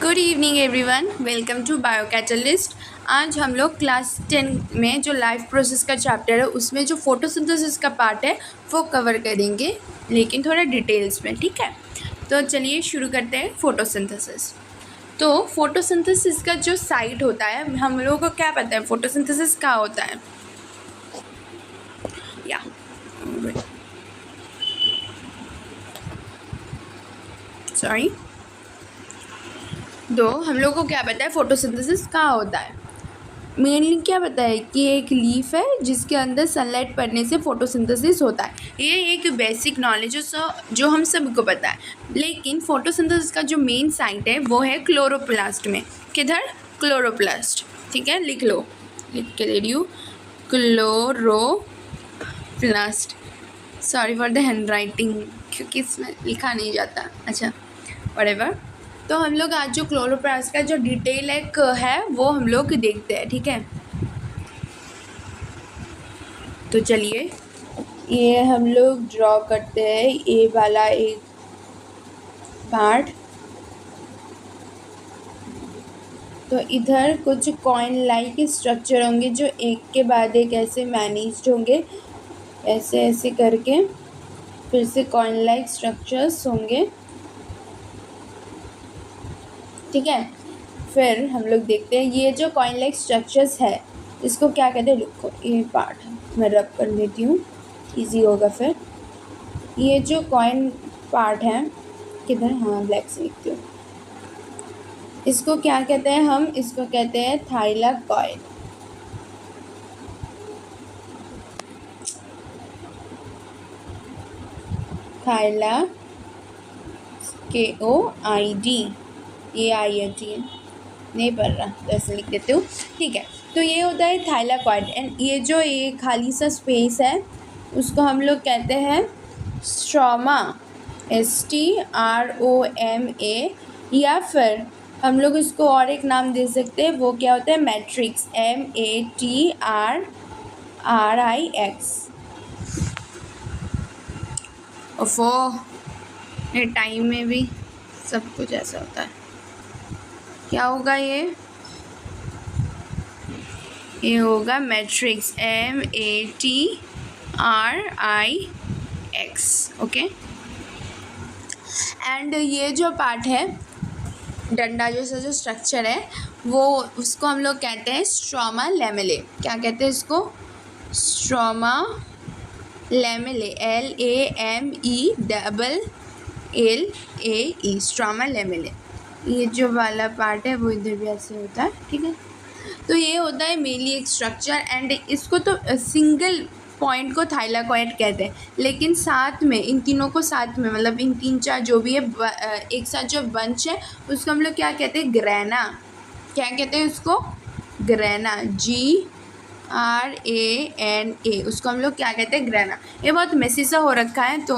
Good evening everyone, welcome to bio catalyst. आज हम लोग क्लास 10 में जो लाइफ प्रोसेस का चैप्टर है उसमें जो फोटोसिंथेसिस का पार्ट है वो कवर करेंगे, लेकिन थोड़ा डिटेल्स में। ठीक है, तो चलिए शुरू करते हैं फोटोसिंथेसिस। तो फोटोसिंथेसिस का जो साइट होता है, हम लोगों को क्या पता है फोटोसिंथेसिस क्या होता है? या सॉरी, तो हम लोगों को क्या पता है फोटोसिंथेसिस क्या होता है? मेनली क्या पता है कि एक लीफ है जिसके अंदर सनलाइट पड़ने से फोटोसिंथेसिस होता है। ये एक बेसिक नॉलेज है जो हम सबको पता है, लेकिन फोटोसिंथेसिस का जो मेन साइट है वो है क्लोरोप्लास्ट में। किधर? क्लोरोप्लास्ट। ठीक है, लिख लो, लिख के दे रही हूँ, chloroplast. Sorry for the hand writing, क्योंकि इसमें लिखा नहीं जाता। अच्छा, व्हाटएवर। तो हम लोग आज जो क्लोरोप्लास्ट का जो डिटेल एक है वो हम लोग देखते हैं। ठीक है, तो चलिए ये हम लोग ड्रॉ करते हैं ये वाला एक पार्ट। तो इधर कुछ कॉइन लाइक स्ट्रक्चर होंगे जो एक के बाद एक ऐसे मैनेज्ड होंगे, ऐसे ऐसे करके। फिर से कॉइन लाइक स्ट्रक्चर्स होंगे। ठीक है, फिर हम लोग देखते हैं ये जो कॉइन लाइक स्ट्रक्चर्स है इसको क्या कहते हैं। रुको, ये पार्ट मैं रब कर लेती हूँ, इजी होगा। फिर ये जो कॉइन पार्ट है, किधर, हाँ ब्लैक से लिखती हूँ, इसको क्या कहते हैं? हम इसको कहते हैं थाइलाकॉइड। थाइला KOID, ये INT नहीं पढ़ रहा तो ऐसे लिख देती हूँ। ठीक है, तो ये होता है थाइलाकॉइड। एंड ये जो ये खाली सा स्पेस है उसको हम लोग कहते हैं स्ट्रोमा, STROMA, या फिर हम लोग इसको और एक नाम दे सकते हैं, वो क्या होता है? Matrix, MATRIX। ओफो, ये टाइम में भी सब कुछ ऐसा होता है। क्या होगा ये होगा मैट्रिक्स, MATRIX। ओके, एंड ये जो पार्ट है, डंडा जैसा जो स्ट्रक्चर है, वो उसको हम लोग कहते हैं स्ट्रोमा लैमेले। क्या कहते हैं इसको? Stroma lamellae, LAMELLE, stroma lamellae. ये जो वाला पार्ट है वो इधर भी ऐसे होता है। ठीक है, तो ये होता है मेनली एक स्ट्रक्चर। एंड इसको तो सिंगल पॉइंट को थाइलाकॉइड कहते हैं, लेकिन साथ में इन तीनों को साथ में, मतलब इन तीन चार जो भी है एक साथ जो बंच है उसको हम लोग क्या कहते हैं? ग्रैना। क्या कहते हैं उसको? ग्रैना, GRANA, उसको हम लोग क्या कहते हैं? ग्रैना। ये बहुत मेसी सा हो रखा है, तो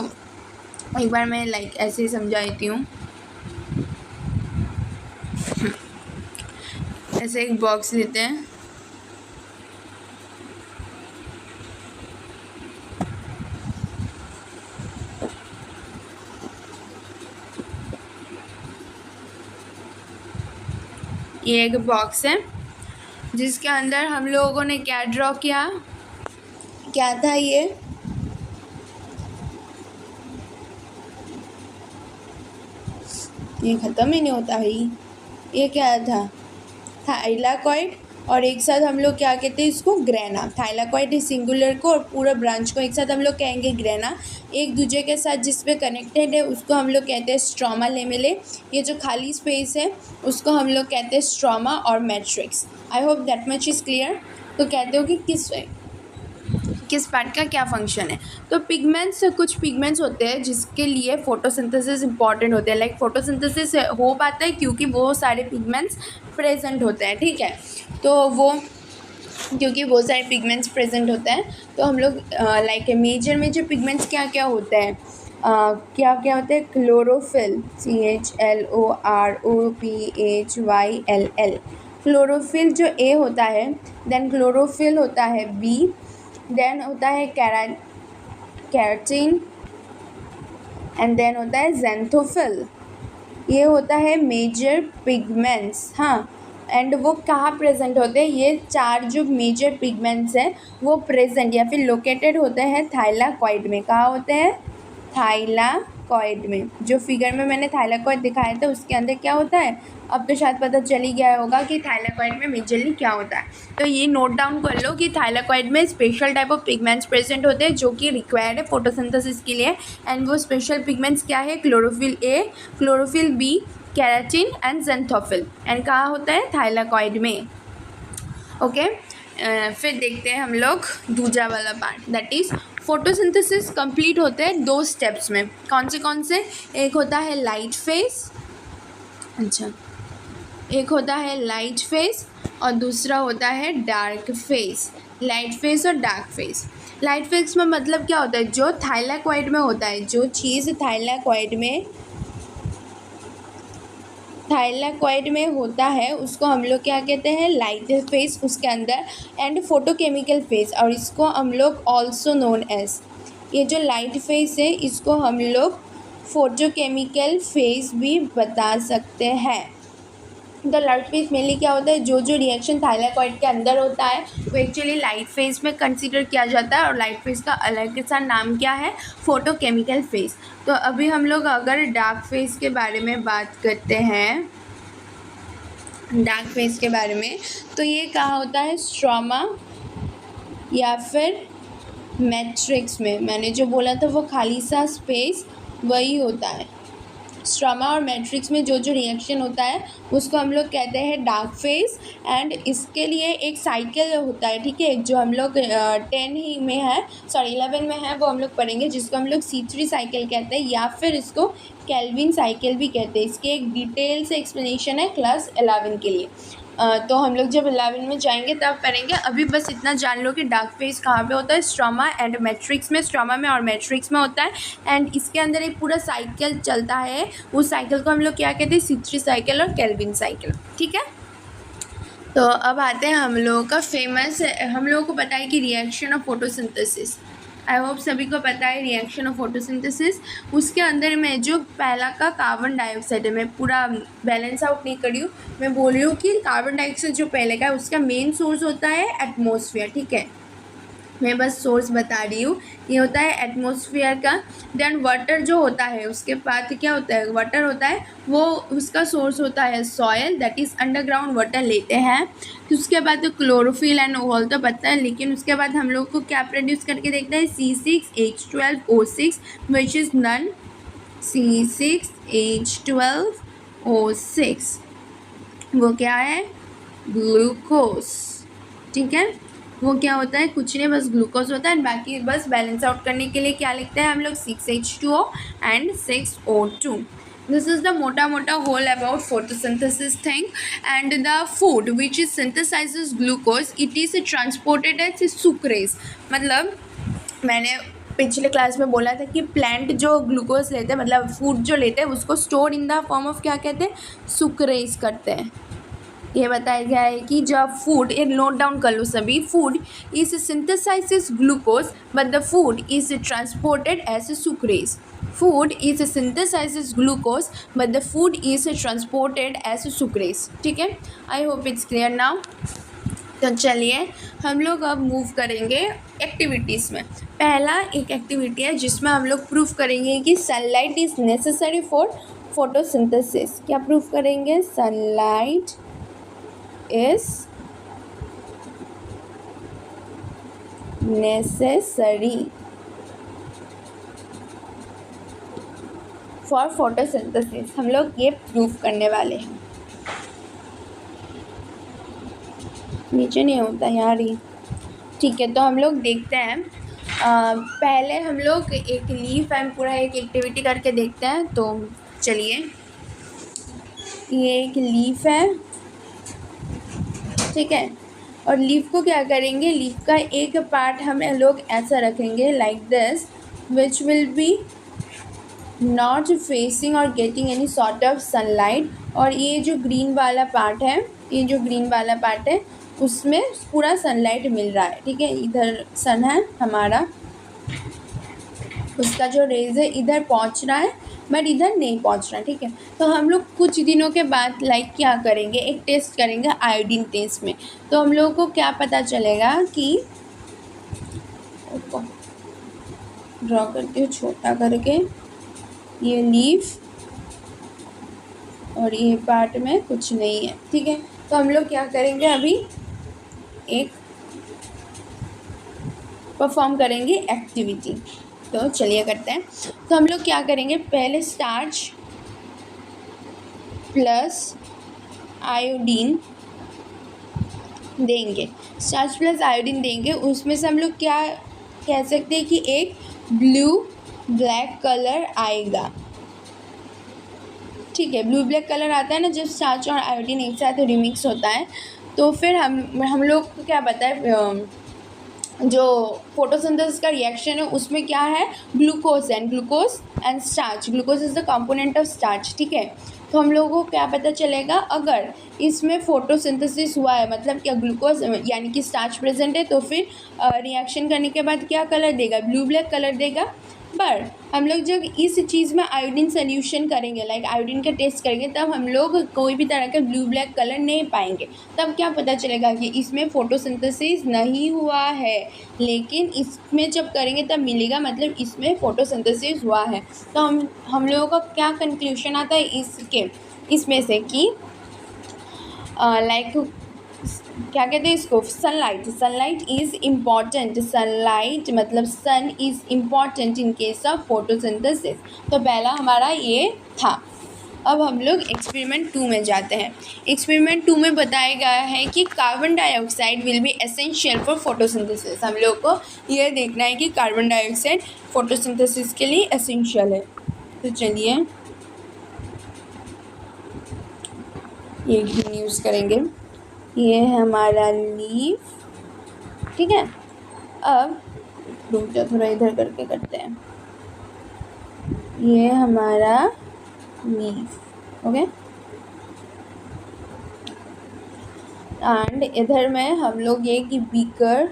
एक बार मैं ऐसे ही समझा देती हूँ। ऐसे एक बॉक्स लेते हैं, ये एक बॉक्स है जिसके अंदर हम लोगों ने क्या ड्रॉ किया? क्या था ये ख़त्म ही नहीं होता है। ये क्या था? थाइलाकॉइड। और एक साथ हम लोग क्या कहते हैं इसको? ग्रैना। थाइलाकॉइड इस सिंगुलर को और पूरा ब्रांच को एक साथ हम लोग कहेंगे ग्रैना। एक दूसरे के साथ जिस पे कनेक्टेड है उसको हम लोग कहते हैं स्ट्रोमा लेमेले। ये जो खाली स्पेस है उसको हम लोग कहते हैं स्ट्रोमा और matrix. I hope that much is clear. तो कहते हो कि किस पार्ट का क्या फंक्शन है। तो पिगमेंट्स, कुछ पिगमेंट्स होते हैं जिसके लिए फोटोसिंथेसिस इंपॉर्टेंट होते हैं। फोटोसिंथेसिस हो पाता है क्योंकि वो सारे पिगमेंट्स प्रेजेंट होते हैं। ठीक है, तो वो क्योंकि वो सारे पिगमेंट्स प्रेजेंट होते हैं तो हम लोग मेजर पिगमेंट्स क्या क्या होते हैं, क्या क्या होते हैं? Chlorophyll, CHLOROPHYLL। क्लोरोफिल जो A होता है, देन क्लोरोफिल होता है B, देन होता है कैराटीन, एंड देन होता है जेंथोफिल। ये होता है मेजर पिगमेंट्स, हाँ। एंड वो कहाँ प्रेजेंट होते हैं, ये 4 जो मेजर पिगमेंट्स हैं वो प्रेजेंट या फिर लोकेटेड होते हैं थाइलाकॉइड में। कहाँ होते हैं, थाइलाकॉइड में। जो फिगर में मैंने थाइलाकॉइड दिखाया था उसके अंदर क्या होता है, अब तो शायद पता चल ही गया होगा कि थाइलाकॉइड में मेजरली क्या होता है। तो ये नोट डाउन कर लो कि थाइलाकॉइड में special type of pigments present होते हैं जो कि रिक्वायर्ड है फोटोसिंथेसिस के लिए। एंड वो स्पेशल पिगमेंट्स क्या है, chlorophyll a, chlorophyll b, keratin and xanthophyll. And कहाँ होता है, थाइलाकॉइड में। ओके फिर देखते हैं हम लोग दूसरा वाला part, that is photosynthesis complete होते हैं 2 स्टेप्स में। कौन से, एक होता है लाइट फेज, अच्छा, एक होता है लाइट फेज और दूसरा होता है डार्क फेज। लाइट फेज और डार्क फेज। लाइट फेज में मतलब क्या होता है, जो थाइलाकॉइड में होता है, जो चीज़ थाइलाकॉइड में होता है उसको हम लोग क्या कहते हैं, लाइट फेज उसके अंदर। एंड फोटोकेमिकल फेज, और इसको हम लोग ऑल्सो नोन एज, ये जो लाइट फेज है इसको हम लोग फोटोकेमिकल फेज भी बता सकते हैं। तो लाइट फेज मेनली क्या होता है, जो रिएक्शन थाइलाकॉइड के अंदर होता है वो एक्चुअली लाइट फेज में कंसीडर किया जाता है। और लाइट फेज का अलग सा नाम क्या है, फोटोकेमिकल फेज। तो अभी हम लोग अगर डार्क फेज के बारे में बात करते हैं, डार्क फेज के बारे में, तो ये कहाँ होता है, स्ट्रोमा या फिर मैट्रिक्स में। मैंने जो बोला था वो खाली सा स्पेस वही होता है। स्ट्रोमा और मैट्रिक्स में जो रिएक्शन होता है उसको हम लोग कहते हैं डार्क फेज। एंड इसके लिए एक साइकिल होता है, ठीक है, जो हम लोग 10 ही में है, सॉरी 11 में है, वो हम लोग पढ़ेंगे, जिसको हम लोग C3 साइकिल कहते हैं या फिर इसको केल्विन साइकिल भी कहते हैं। इसके एक डिटेल से एक्सप्लेनेशन है क्लास 11 के लिए। तो हम लोग जब 11 में जाएंगे तब करेंगे। अभी बस इतना जान लो कि डार्क फेज कहाँ पे होता है, स्ट्रोमा एंड मैट्रिक्स में, स्ट्रोमा में और मैट्रिक्स में होता है। एंड इसके अंदर एक पूरा साइकिल चलता है, उस साइकिल को हम लोग क्या कहते हैं, C3 साइकिल और केल्विन साइकिल, ठीक है। तो अब आते हैं हम लोगों का फेमस, हम लोगों को पता है कि reaction of photosynthesis, I hope सभी को पता है रिएक्शन ऑफ फोटोसिंथेसिस। उसके अंदर में जो पहला का कार्बन डाइऑक्साइड है, मैं पूरा बैलेंस आउट नहीं करी हूँ, मैं बोल रही हूँ कि कार्बन डाइऑक्साइड जो पहले का है उसका मेन सोर्स होता है एटमॉस्फेयर, ठीक है, मैं बस सोर्स बता रही हूँ, ये होता है एटमॉस्फेयर का। देन वाटर जो होता है उसके बाद क्या होता है, वाटर होता है, वो उसका सोर्स होता है soil, that is underground water लेते हैं। तो उसके बाद तो क्लोरोफिल एंड ऑल तो पता है, लेकिन उसके बाद हम लोग को क्या प्रोड्यूस करके देखते हैं, C6H12O6 which is none, C6H12O6 वो क्या है, ग्लूकोज, ठीक है, वो क्या होता है, कुछ नहीं, बस ग्लूकोज होता है। बाकी बस बैलेंस आउट करने के लिए क्या लिखते हैं हम लोग, 6H2O and 6O2। This is the मोटा whole about photosynthesis thing. And the food which is synthesizes glucose, it is transported as sucrase। मतलब मैंने पिछले क्लास में बोला था कि प्लांट जो ग्लूकोज लेते हैं, मतलब फूड जो लेते हैं, उसको store in the form of क्या कहते हैं, सुक्रेज करते हैं। ये बताया गया है कि जब फूड, ये नोट डाउन कर लो सभी, food is synthesises glucose but the food is transported as sucrose. Food is synthesises glucose but the food is transported as sucrose, ठीक है। I hope it's clear now. तो चलिए हम लोग अब मूव करेंगे एक्टिविटीज़ में। पहला एक एक्टिविटी है जिसमें हम लोग प्रूफ करेंगे कि sunlight is necessary for photosynthesis. क्या प्रूफ करेंगे, sunlight is necessary for photosynthesis। हम लोग ये प्रूफ करने वाले हैं। नीचे नहीं होता यार ये, ठीक है। तो हम लोग देखते हैं, पहले हम लोग एक लीफ एंड पूरा एक एक्टिविटी करके देखते हैं। तो चलिए, ये एक लीफ है, ठीक है, और लीफ को क्या करेंगे, लीफ का एक पार्ट हम लोग ऐसा रखेंगे like this, which will be not facing और getting any sort of sunlight. और ये जो ग्रीन वाला पार्ट है, ये जो ग्रीन वाला पार्ट है उसमें पूरा सनलाइट मिल रहा है, ठीक है। इधर सन है हमारा, उसका जो रेज है इधर पहुंच रहा है बट इधर नहीं पहुंच रहा है, ठीक है। तो हम लोग कुछ दिनों के बाद लाइक क्या करेंगे, एक टेस्ट करेंगे आयोडीन टेस्ट में। तो हम लोगों को क्या पता चलेगा कि ड्रॉ करती हूँ छोटा करके, ये लीफ और ये पार्ट में कुछ नहीं है, ठीक है। तो हम लोग क्या करेंगे, अभी एक परफॉर्म करेंगे एक्टिविटी। तो चलिए करते हैं। तो हम लोग क्या करेंगे, पहले स्टार्च प्लस आयोडीन देंगे, स्टार्च प्लस आयोडीन देंगे। उसमें से हम लोग क्या कह सकते हैं कि एक ब्लू ब्लैक कलर आएगा, ठीक है। ब्लू ब्लैक कलर आता है ना जब स्टार्च और आयोडीन एक साथ रिमिक्स होता है। तो फिर हम लोग को क्या पता है, जो फोटोसिंथेसिस का रिएक्शन है उसमें क्या है, glucose and starch. Glucose is the component of starch, ठीक है। तो हम लोगों को क्या पता चलेगा, अगर इसमें फोटोसिंथेसिस हुआ है मतलब क्या ग्लूकोज यानी कि स्टार्च प्रेजेंट है, तो फिर रिएक्शन करने के बाद क्या कलर देगा, ब्लू ब्लैक कलर देगा। पर हम लोग जब इस चीज़ में आयोडीन सोल्यूशन करेंगे, लाइक आयोडीन का टेस्ट करेंगे, तब हम लोग कोई भी तरह का ब्लू ब्लैक कलर नहीं पाएंगे। तब क्या पता चलेगा कि इसमें फोटोसिंथेसिस नहीं हुआ है, लेकिन इसमें जब करेंगे तब मिलेगा, मतलब इसमें फोटोसिंथेसिस हुआ है। तो हम लोगों का क्या कंक्लूजन आता है इसमें से कि लाइक क्या कहते हैं इसको, सनलाइट इज़ इम्पॉर्टेंट। सनलाइट मतलब sun is important in case of photosynthesis. तो पहला हमारा ये था। अब हम लोग एक्सपेरिमेंट 2 में जाते हैं। एक्सपेरिमेंट 2 में बताया गया है कि carbon dioxide will be essential for photosynthesis. हम लोग को यह देखना है कि कार्बन डाइऑक्साइड फोटोसिंथेसिस के लिए एसेंशियल है। तो चलिए ये ग्रीन यूज़ करेंगे। ये है हमारा लीफ, ठीक है। अब रुक जाओ, थोड़ा इधर करके करते हैं। ये हमारा लीफ, ओके। एंड इधर में हम लोग एक बीकर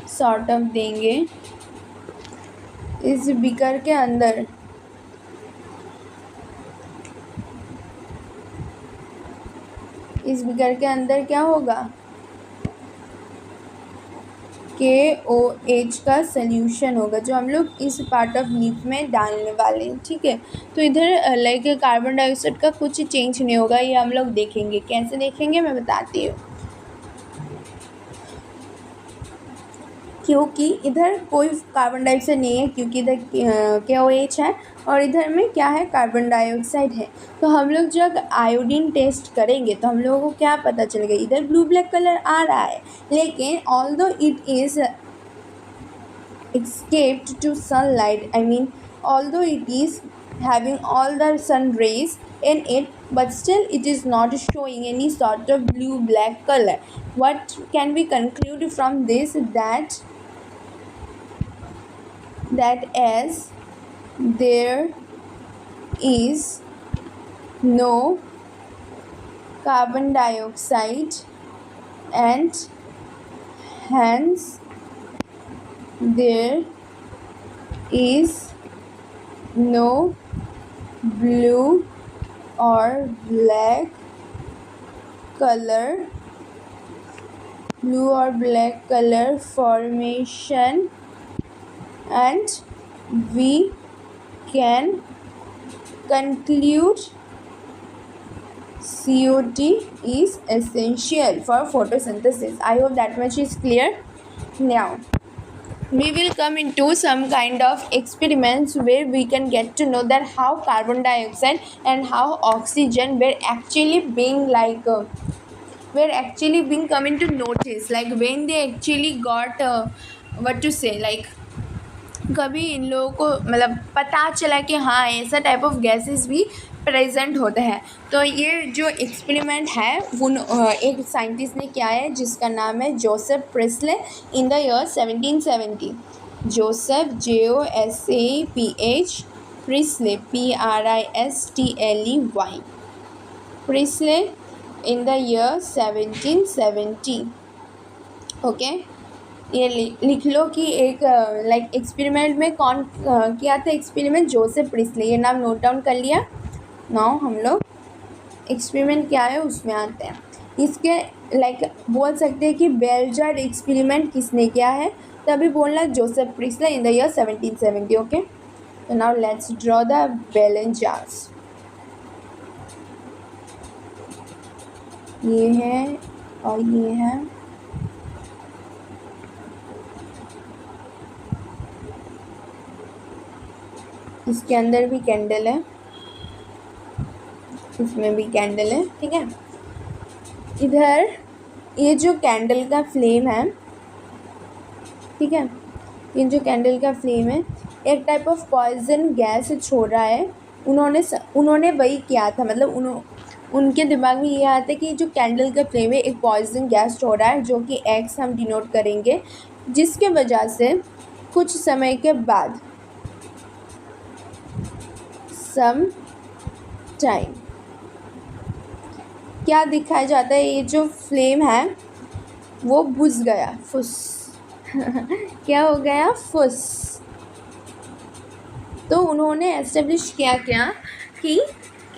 सॉर्ट ऑफ देंगे। इस बीकर के अंदर क्या होगा, KOH का सल्यूशन होगा, जो हम लोग इस पार्ट ऑफ लीफ में डालने वाले हैं, ठीक है। तो इधर लाइक कार्बन डाइऑक्साइड का कुछ चेंज नहीं होगा, ये हम लोग देखेंगे। कैसे देखेंगे मैं बताती हूँ। क्योंकि इधर कोई कार्बन डाइऑक्साइड नहीं है, क्योंकि इधर KOH है और इधर में क्या है, कार्बन डाइऑक्साइड है। तो हम लोग जब आयोडीन टेस्ट करेंगे तो हम लोगों को क्या पता चलेगा, इधर ब्लू ब्लैक कलर आ रहा है, लेकिन although it is escaped to sunlight, I mean although it is having all the sun rays in it, but still it is not showing any sort of blue black color. What can we conclude from this, that as there is no carbon dioxide and hence there is no blue or black color formation, and we can conclude COT is essential for photosynthesis. I hope that much is clear. Now we will come into some kind of experiments where we can get to know that how carbon dioxide and how oxygen were actually being come into notice, like when they actually got what to say, like कभी इन लोगों को मतलब पता चला कि हाँ ऐसा type of gases भी प्रेजेंट होते हैं। तो ये जो एक्सपेरिमेंट है वो एक साइंटिस्ट ने किया है जिसका नाम है Joseph Presley in the year 1770। Joseph JOSEPH Presley PRISTLEY Presley in the year 1770, okay। ये लिख लो कि एक लाइक एक्सपेरिमेंट में कौन किया था एक्सपेरिमेंट, जोसेफ प्रिस्ले, ये नाम नोट डाउन कर लिया। नाउ हम लोग एक्सपेरिमेंट क्या है उसमें आते हैं। इसके लाइक बोल सकते हैं कि बेलजार एक्सपेरिमेंट किसने किया है, तभी बोलना Joseph Presley in the year 1770। Okay, तो नाउ लेट्स ड्रॉ द बेलन जार्स। ये है और ये है। इसके अंदर भी कैंडल है, इसमें भी कैंडल है, ठीक है। इधर ये जो कैंडल का फ्लेम है, ठीक है, ये जो कैंडल का फ्लेम है एक टाइप ऑफ पॉइजन गैस छोड़ रहा है। उन्होंने वही किया था, मतलब उनके दिमाग में ये आता है कि जो कैंडल का फ्लेम है एक पॉइजन गैस छोड़ रहा है, जो कि एक्स हम डिनोट करेंगे, जिसके वजह से कुछ समय के बाद सम टाइम क्या दिखाया जाता है, ये जो फ्लेम है वो बुझ गया, फुस क्या हो गया, फुस। तो उन्होंने एस्टेब्लिश किया क्या कि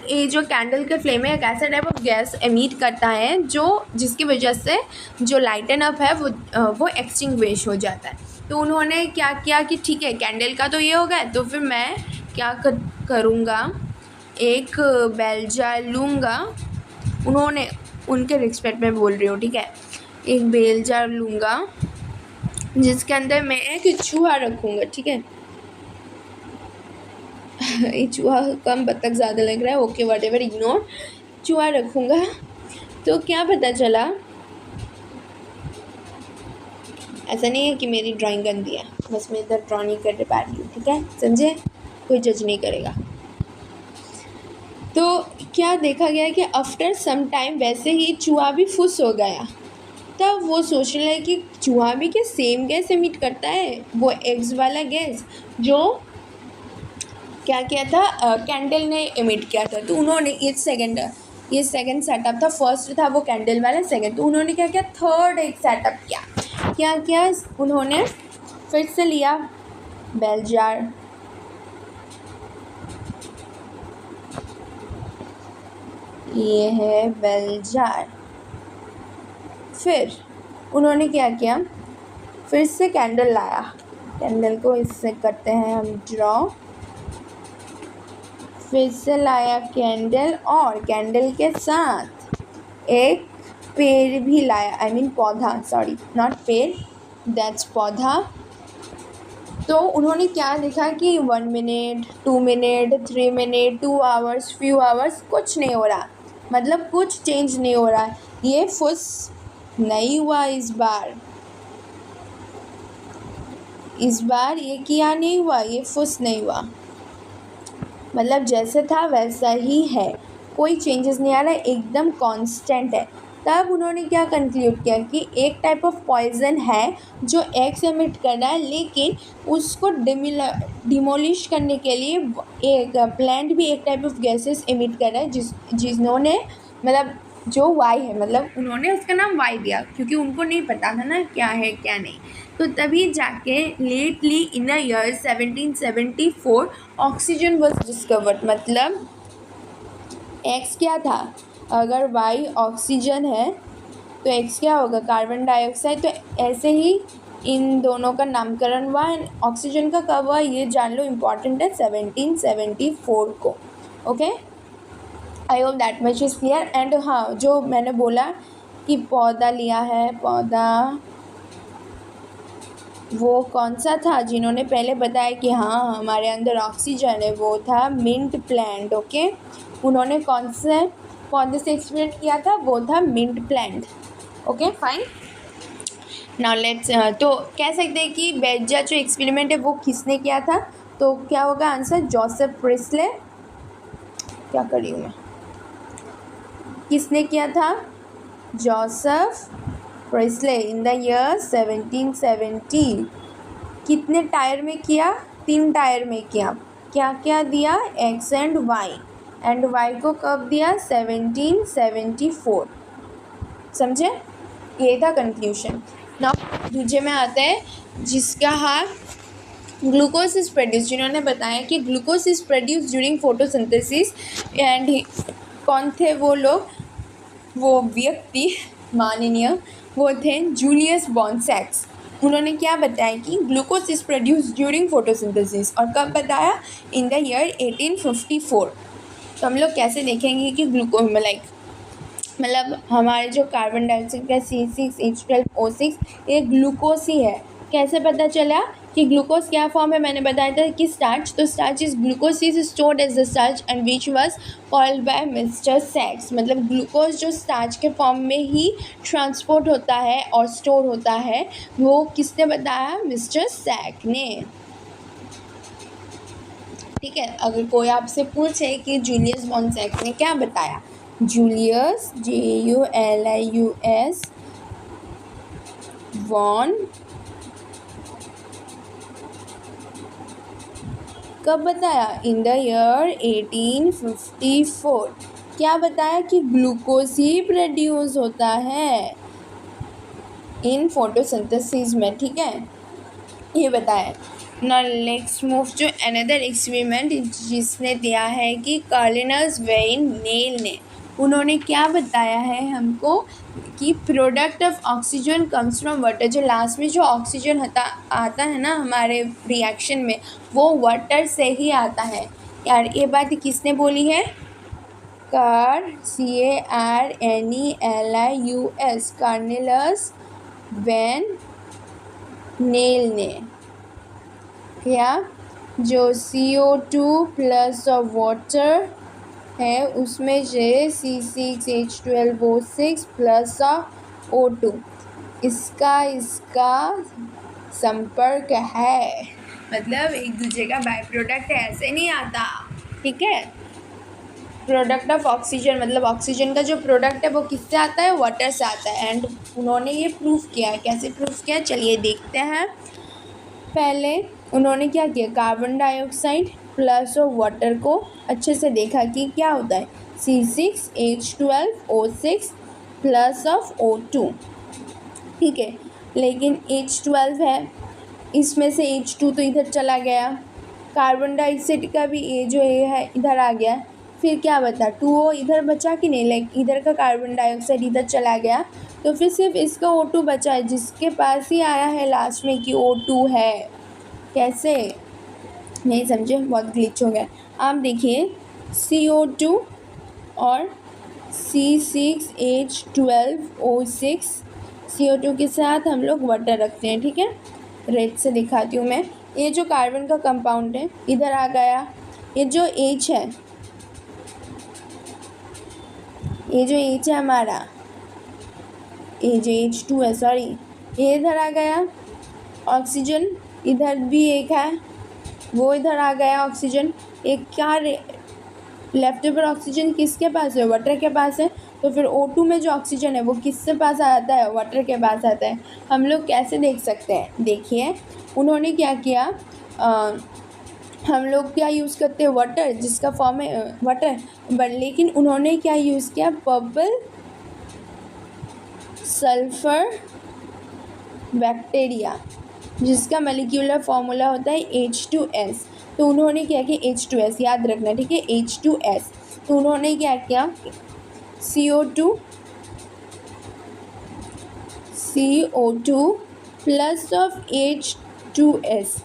ये जो कैंडल का फ्लेम है एक ऐसा टाइप ऑफ गैस एमिट करता है जिसकी वजह से जो लाइटन अप है वो एक्सटिंग्विश हो जाता है। तो उन्होंने क्या किया कि ठीक है कैंडल का तो ये हो गया, तो फिर मैं क्या करूँगा, एक बेल जार लूँगा। उन्होंने उनके रिस्पेक्ट में बोल रही हूँ, ठीक है, एक बेल जार लूँगा जिसके अंदर मैं एक चूहा रखूँगा, ठीक है। ये चूहा कम बतख ज़्यादा लग रहा है, ओके वट एवर, इग्नोर। चूहा रखूँगा तो क्या पता चला, ऐसा नहीं है कि मेरी ड्राइंग गंदी है, बस मैं इधर ड्रॉ नहीं कर पा रही हूँ, ठीक है, समझे, कोई जज नहीं करेगा। तो क्या देखा गया कि आफ्टर सम टाइम वैसे ही चूहा भी फुस हो गया। तब वो सोचने लगे कि चूहा भी क्या सेम गैस एमिट करता है, वो एग्स वाला गैस जो क्या किया था, कैंडल ने एमिट किया था। तो उन्होंने ये सेकंड सेटअप था, फर्स्ट था वो कैंडल वाला, सेकंड, तो उन्होंने क्या किया, थर्ड एक सेटअप क्या उन्होंने फिर से लिया बेल जार, ये है बेल जार। फिर उन्होंने क्या किया, फिर से कैंडल लाया, कैंडल को इससे करते हैं हम ड्रॉ, फिर से लाया कैंडल और कैंडल के साथ एक पेड़ भी लाया, आई मीन पौधा, सॉरी नॉट पेड़, दैट्स पौधा। तो उन्होंने क्या देखा कि 1 minute, 2 minute, 3 minute, 2 hours, few hours, कुछ नहीं हो रहा, मतलब कुछ चेंज नहीं हो रहा, ये फुस नहीं हुआ इस बार ये क्या नहीं हुआ, ये फुस नहीं हुआ, मतलब जैसे था वैसा ही है, कोई चेंजेस नहीं आ रहा है, एकदम कांस्टेंट है। तब उन्होंने क्या कंक्लूड किया कि एक टाइप ऑफ पॉइजन है जो एक्स एमिट कर रहा है, लेकिन उसको डिमोलिश करने के लिए एक प्लांट भी एक टाइप ऑफ गैसेस एमिट कर रहा है, जिन्होंने मतलब जो वाई है, मतलब उन्होंने उसका नाम वाई दिया क्योंकि उनको नहीं पता था ना क्या है क्या नहीं। तो तभी जाके lately in the year 1774 oxygen was discovered. मतलब एक्स क्या था, अगर वाई ऑक्सीजन है तो एक्स क्या होगा, कार्बन डाइऑक्साइड। तो ऐसे ही इन दोनों का नामकरण हुआ। ऑक्सीजन का कब हुआ ये जान लो, इम्पॉर्टेंट है, 1774 को। Okay, I hope that much is clear. And हाँ, जो मैंने बोला कि पौधा लिया है, पौधा वो कौन सा था जिन्होंने पहले बताया कि हाँ हमारे अंदर ऑक्सीजन है, वो था मिंट प्लांट। ओके, उन्होंने कौन से पौधे से एक्सपेरिमेंट किया था, वो था mint plant. Okay fine, now let's, तो कह सकते हैं कि बेलजार जो एक्सपेरिमेंट है वो किसने किया था, तो क्या होगा आंसर, जोसेफ प्रिस्ले। क्या कर रही हूँ मैं, किसने किया था, Joseph Presley in the year 1770। कितने टायर में किया, 3 टायर में किया। क्या क्या दिया, एक्स एंड वाई को कब दिया, 1774। समझे, ये था कंक्लूशन। ना दूजे में आता है जिसका हाथ ग्लूकोज इज प्रोड्यूस, जिन्होंने बताया कि glucose is produce during photosynthesis. And कौन थे वो लोग, वो व्यक्ति माननीय, वो थे जूलियस बॉन्सेक्स। उन्होंने क्या बताया कि glucose is produce during photosynthesis, और कब बताया, इन द ईयर 1854। तो हम लोग कैसे देखेंगे कि ग्लूकोज मतलब हमारे जो कार्बन डाइऑक्साइड का C6H12O6 ये ग्लूकोज ही है। कैसे पता चला कि ग्लूकोज क्या फॉर्म है, मैंने बताया था कि स्टार्च, तो starch is glucose is stored as the starch and which was called by mister सैक्स। मतलब ग्लूकोज जो स्टार्च के फॉर्म में ही ट्रांसपोर्ट होता है और स्टोर होता है, वो किसने बताया, मिस्टर सैक ने। ठीक है, अगर कोई आपसे पूछे कि जूलियस बॉन्सेक ने क्या बताया, जूलियस JULIUS वॉन कब बताया, इन द ईयर 1854। क्या बताया कि ग्लूकोज ही प्रोड्यूस होता है इन फोटोसिंथेसिस में। ठीक है, ये बताया। Now let's move to another experiment जिसने दिया है कि कार्लिनस वेइन नेल ने, उन्होंने क्या बताया है हमको कि product of oxygen comes from water. जो लास्ट में जो ऑक्सीजन आता है ना हमारे रिएक्शन में, वो वाटर से ही आता है। यार ये बात किसने बोली है, CARNELIUS कार्नेलस वेन नेल ने। क्या, जो CO2 प्लस ऑफ वाटर है उसमें से C6H12O6 प्लस ऑफ O2 इसका संपर्क है, मतलब एक दूसरे का बाय प्रोडक्ट है, ऐसे नहीं आता। ठीक है, प्रोडक्ट ऑफ ऑक्सीजन मतलब ऑक्सीजन का जो प्रोडक्ट है वो किससे आता है, वाटर से आता है। एंड उन्होंने ये प्रूफ किया है। कैसे प्रूफ किया, चलिए देखते हैं। पहले उन्होंने क्या किया, कार्बन डाइऑक्साइड प्लस और वाटर को अच्छे से देखा कि क्या होता है, C6H12O6 प्लस ऑफ O2। ठीक है, लेकिन H12 है, इसमें से H2 तो इधर चला गया, कार्बन डाइऑक्साइड का भी ए जो ए है इधर आ गया, फिर क्या बता 2O इधर बचा कि नहीं, लाइक इधर का कार्बन डाइऑक्साइड इधर चला गया, तो फिर सिर्फ इसका O2 बचा है, जिसके पास ही आया है लास्ट में कि O2 है। कैसे, नहीं समझे, बहुत ग्लिच हो गया। आप देखिए CO2 और C6H12O6, CO2 के साथ हम लोग वाटर रखते हैं। ठीक है, रेड से दिखाती हूँ मैं। ये जो कार्बन का कंपाउंड है इधर आ गया, ये जो H है, ये जो H है हमारा, ये जो H2 है, सॉरी, ये इधर आ गया। ऑक्सीजन इधर भी एक है, वो इधर आ गया ऑक्सीजन। एक क्या लेफ्ट ओवर ऑक्सीजन किसके पास है, वाटर के पास है। तो फिर O2 में जो ऑक्सीजन है वो किसके पास आता है, वाटर के पास आता है। हम लोग कैसे देख सकते हैं, देखिए उन्होंने क्या किया, हम लोग क्या यूज़ करते हैं, वाटर, जिसका फॉर्म है वाटर, बट लेकिन उन्होंने क्या यूज़ किया, पर्पल सल्फर बैक्टीरिया, जिसका मॉलिक्यूलर फॉर्मूला होता है H2S। तो उन्होंने क्या किया, H2S याद रखना, ठीक है, H2S। तो उन्होंने क्या किया, CO2 प्लस ऑफ H2S,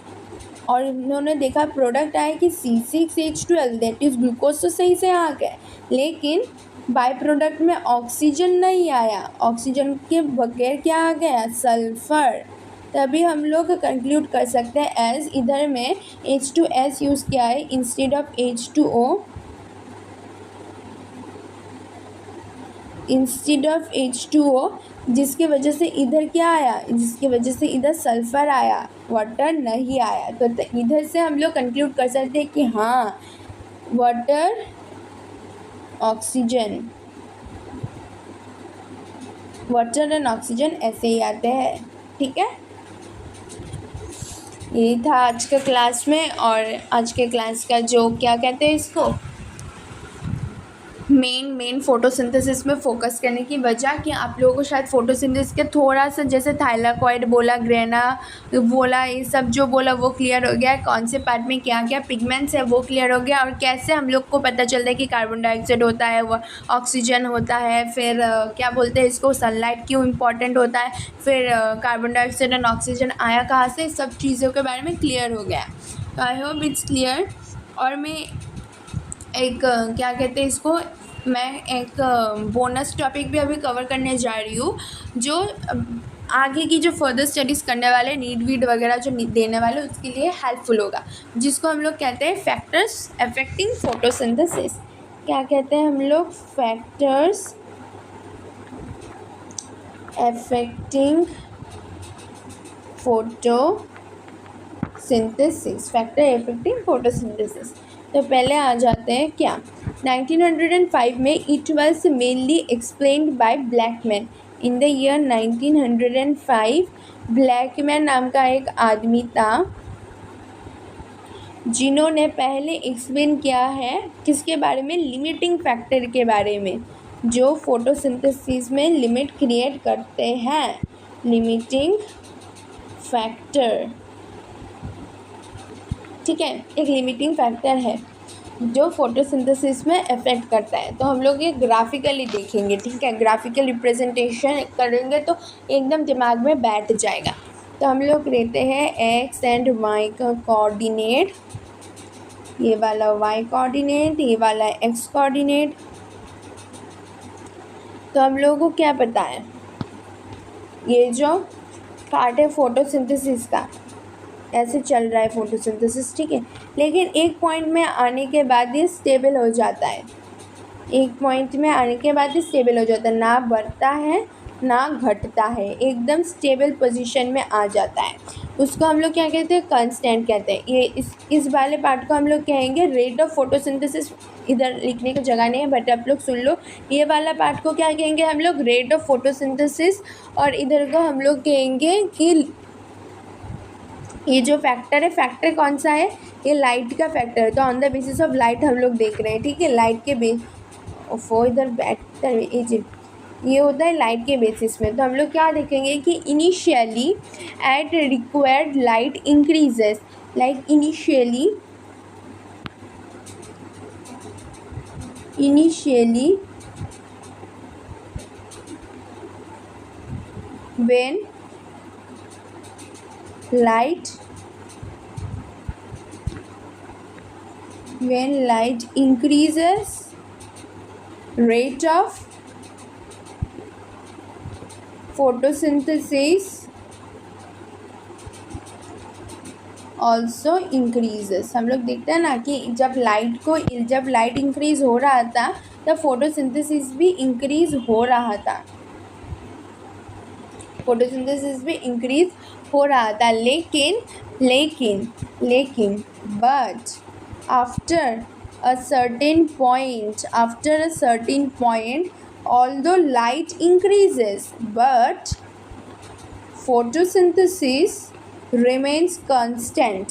और उन्होंने देखा प्रोडक्ट आया कि C6H12, दैट इज़ ग्लूकोज तो सही से आ गया, लेकिन बाय प्रोडक्ट में ऑक्सीजन नहीं आया, ऑक्सीजन के बगैर क्या आ गया, सल्फर। तभी हम लोग कंक्लूड कर सकते हैं एज इधर में H2S यूज़ किया है इंस्टेड ऑफ H2O, जिसके वजह से इधर क्या आया, जिसकी वजह से इधर सल्फर आया, वाटर नहीं आया। तो इधर से हम लोग कंक्लूड कर सकते हैं कि हाँ, वाटर एंड ऑक्सीजन ऐसे ही आते हैं। ठीक है, यही था आज के क्लास में। और आज के क्लास का जो क्या कहते हैं इसको, मेन फोटोसिंथेसिस में फोकस करने की वजह कि आप लोगों को शायद फोटोसिंथेसिस के थोड़ा सा जैसे थाइलाकॉइड बोला, ग्रेना बोला, ये सब जो बोला वो क्लियर हो गया। कौन से पार्ट में क्या क्या पिगमेंट्स है वो क्लियर हो गया, और कैसे हम लोग को पता चलता है कि कार्बन डाइऑक्साइड होता है, वो ऑक्सीजन होता है, फिर क्या बोलते हैं इसको, सनलाइट क्यों इम्पॉर्टेंट होता है, फिर कार्बन डाइऑक्साइड एंड ऑक्सीजन आया कहाँ से, सब चीज़ों के बारे में क्लियर हो गया। तो आई होप इट्स क्लियर। और मैं एक क्या कहते हैं इसको, मैं एक बोनस टॉपिक भी अभी कवर करने जा रही हूँ, जो आगे की जो फर्दर स्टडीज़ करने वाले नीट वीट वगैरह जो देने वाले उसके लिए हेल्पफुल होगा, जिसको हम लोग कहते हैं फैक्टर्स अफेक्टिंग फोटोसिंथेसिस। क्या कहते हैं हम लोग, factors affecting photosynthesis, factor affecting photosynthesis. तो पहले आ जाते हैं क्या, 1905 में it was mainly explained bye Blackman. In the year 1905 Blackman नाम का एक आदमी था जिन्होंने पहले एक्सप्लेन किया है किसके बारे में, लिमिटिंग फैक्टर के बारे में, जो फोटोसिंथेसिस में लिमिट क्रिएट करते हैं, लिमिटिंग फैक्टर। ठीक है, एक लिमिटिंग फैक्टर है जो फोटोसिंथेसिस में अफेक्ट करता है। तो हम लोग ये ग्राफिकली देखेंगे, ठीक है, ग्राफिकल रिप्रेजेंटेशन करेंगे तो एकदम दिमाग में बैठ जाएगा। तो हम लोग लेते हैं एक्स एंड वाई का कोऑर्डिनेट, ये वाला वाई कोऑर्डिनेट, ये वाला एक्स कोऑर्डिनेट। तो हम लोगों को क्या पता है, ये जो पार्ट है फोटोसिंथेसिस का, ऐसे चल रहा है फोटोसिंथेसिस, ठीक है, लेकिन एक पॉइंट में आने के बाद ये स्टेबल हो जाता है, एक पॉइंट में आने के बाद ये स्टेबल हो जाता है, ना बढ़ता है ना घटता है, एकदम स्टेबल पोजीशन में आ जाता है। उसको हम लोग क्या कहते हैं, कांस्टेंट कहते हैं। ये इस वाले पार्ट को हम लोग कहेंगे रेट ऑफ फोटोसिंथेसिस, इधर लिखने की जगह नहीं है बट आप लोग सुन लो, ये वाला पार्ट को क्या कहेंगे हम लोग, रेट ऑफ फोटोसिंथेसिस, और इधर को हम लोग कहेंगे कि ये जो फैक्टर है, फैक्टर कौन सा है, ये लाइट का फैक्टर है। तो on the basis of light हम लोग देख रहे हैं, ठीक है, लाइट के बेस इधर बैठकर ये होता है लाइट के बेसिस में। तो हम लोग क्या देखेंगे कि initially at required light increases, like initially when light increases, rate of photosynthesis also increases। हम लोग देखते हैं ना कि जब लाइट इंक्रीज हो रहा था तब फोटोसिंथेसिस भी इंक्रीज हो रहा था, लेकिन but after a certain point although light increases but photosynthesis remains constant।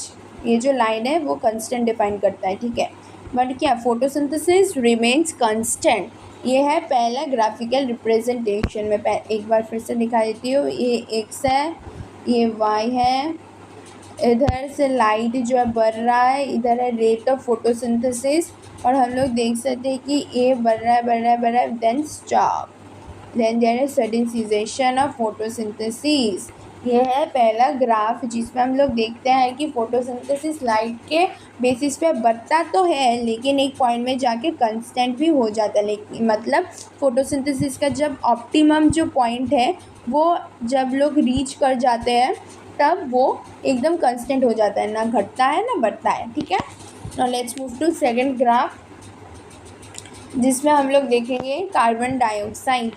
ये जो लाइन है वो constant डिफाइन करता है, ठीक है, बट क्या photosynthesis remains constant। ये है पहला ग्राफिकल रिप्रेजेंटेशन में, एक बार फिर से दिखा देती हूँ। ये एक्स है, ये वाई है, इधर से लाइट जो है बढ़ रहा है, इधर है रेट ऑफ फोटोसिंथेसिस, और हम लोग देख सकते हैं कि ये बढ़ रहा है, then stop, then there is sudden cessation of photosynthesis. ये है पहला ग्राफ जिसमें हम लोग देखते हैं कि फोटोसिंथेसिस लाइट के बेसिस पे बढ़ता तो है लेकिन एक पॉइंट में जाके कंस्टेंट भी हो जाता है। लेकिन मतलब फोटोसिंथेसिस का जब ऑप्टिमम जो पॉइंट है वो जब लोग रीच कर जाते हैं तब वो एकदम कांस्टेंट हो जाता है, ना घटता है ना बढ़ता है, ठीक है। Now let's move to second graph जिसमें हम लोग देखेंगे कार्बन डाइऑक्साइड।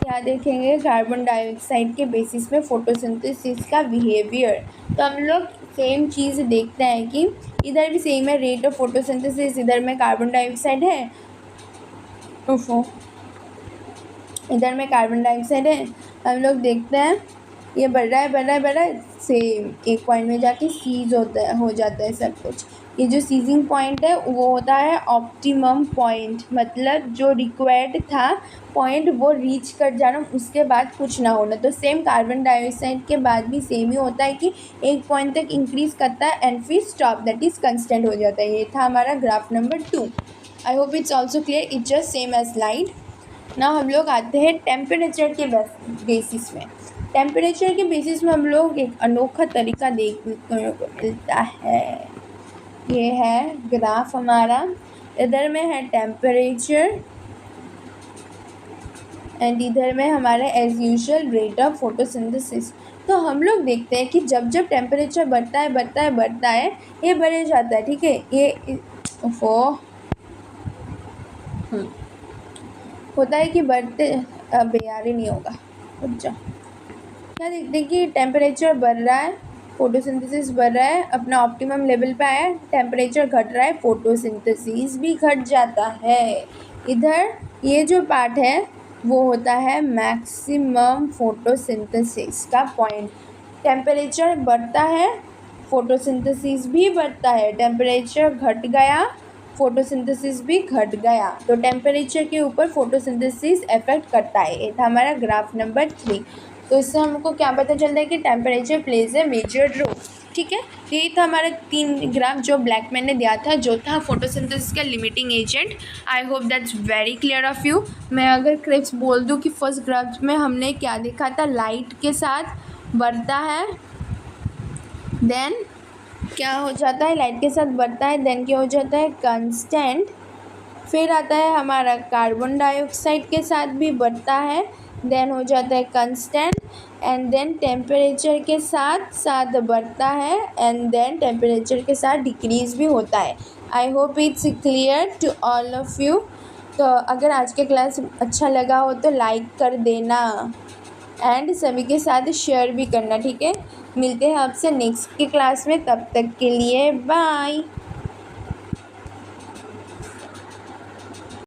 क्या देखेंगे, कार्बन डाइऑक्साइड के बेसिस पे फोटोसिंथेसिस का बिहेवियर। तो हम लोग सेम चीज़ देखते हैं कि इधर भी सेम है रेट ऑफ फोटोसिंथेसिस, इधर में कार्बन डाइऑक्साइड है, इधर में कार्बन डाइऑक्साइड है। हम लोग देखते हैं ये बढ़ रहा है, सेम एक पॉइंट में जाके सीज हो जाता है सब कुछ। ये जो सीजिंग पॉइंट है वो होता है ऑप्टिमम पॉइंट, मतलब जो रिक्वायर्ड था पॉइंट वो रीच कर जाना, उसके बाद कुछ ना होना। तो सेम कार्बन डाइऑक्साइड के बाद भी सेम ही होता है कि एक पॉइंट तक इंक्रीज करता है एंड फिर स्टॉप, दैट इज कंस्टेंट हो जाता है। ये था हमारा graph number 2। I hope it's also clear, it's just same as slide. ना हम लोग आते हैं टेम्परेचर के बेसिस में। टेम्परेचर के बेसिस में हम लोग एक अनोखा तरीका देखने को मिलता है। ये है ग्राफ हमारा, इधर में है टेम्परेचर एंड इधर में हमारा as usual rate of photosynthesis. तो हम लोग देखते हैं कि जब जब टेम्परेचर बढ़ता है ये बढ़े जाता है, ठीक है। ये होता है कि बढ़ते, अब यार ही नहीं होगा, रुक जाओ। क्या देखते हैं कि टेम्परेचर बढ़ रहा है, फोटोसिंथेसिस बढ़ रहा है, अपना ऑप्टिमम लेवल पे आया, टेम्परेचर घट रहा है, फोटोसिंथेसिस भी घट जाता है। इधर ये जो पार्ट है वो होता है मैक्सिमम फोटोसिंथेसिस का पॉइंट। टेम्परेचर बढ़ता है, फोटोसिंथेसिस भी बढ़ता है, टेम्परेचर घट गया, फोटोसिंथेसिस भी घट गया। तो टेम्परेचर के ऊपर फोटोसिंथेसिस इफेक्ट करता है। ये था हमारा ग्राफ नंबर 3। तो इससे हमको क्या पता चलता है कि temperature plays a major role, ठीक है। यही था हमारा 3 ग्राफ जो ब्लैकमैन ने दिया था, जो था फोटोसिंथेसिस का limiting agent. I hope that's very clear of you. मैं अगर क्रिप्स बोल दूँ कि फर्स्ट ग्राफ में हमने क्या देखा था, लाइट के साथ बढ़ता है, देन क्या हो जाता है, लाइट के साथ बढ़ता है, देन क्या हो जाता है, कांस्टेंट। फिर आता है हमारा कार्बन डाइऑक्साइड के साथ भी बढ़ता है, देन हो जाता है कांस्टेंट, एंड देन टेम्परेचर के साथ साथ बढ़ता है, एंड देन टेम्परेचर के साथ डिक्रीज़ भी होता है। I hope it's clear to all of you. तो अगर आज के क्लास अच्छा लगा हो तो लाइक कर देना एंड सभी के साथ शेयर भी करना, ठीक है। मिलते हैं आपसे नेक्स्ट की क्लास में, तब तक के लिए बाय।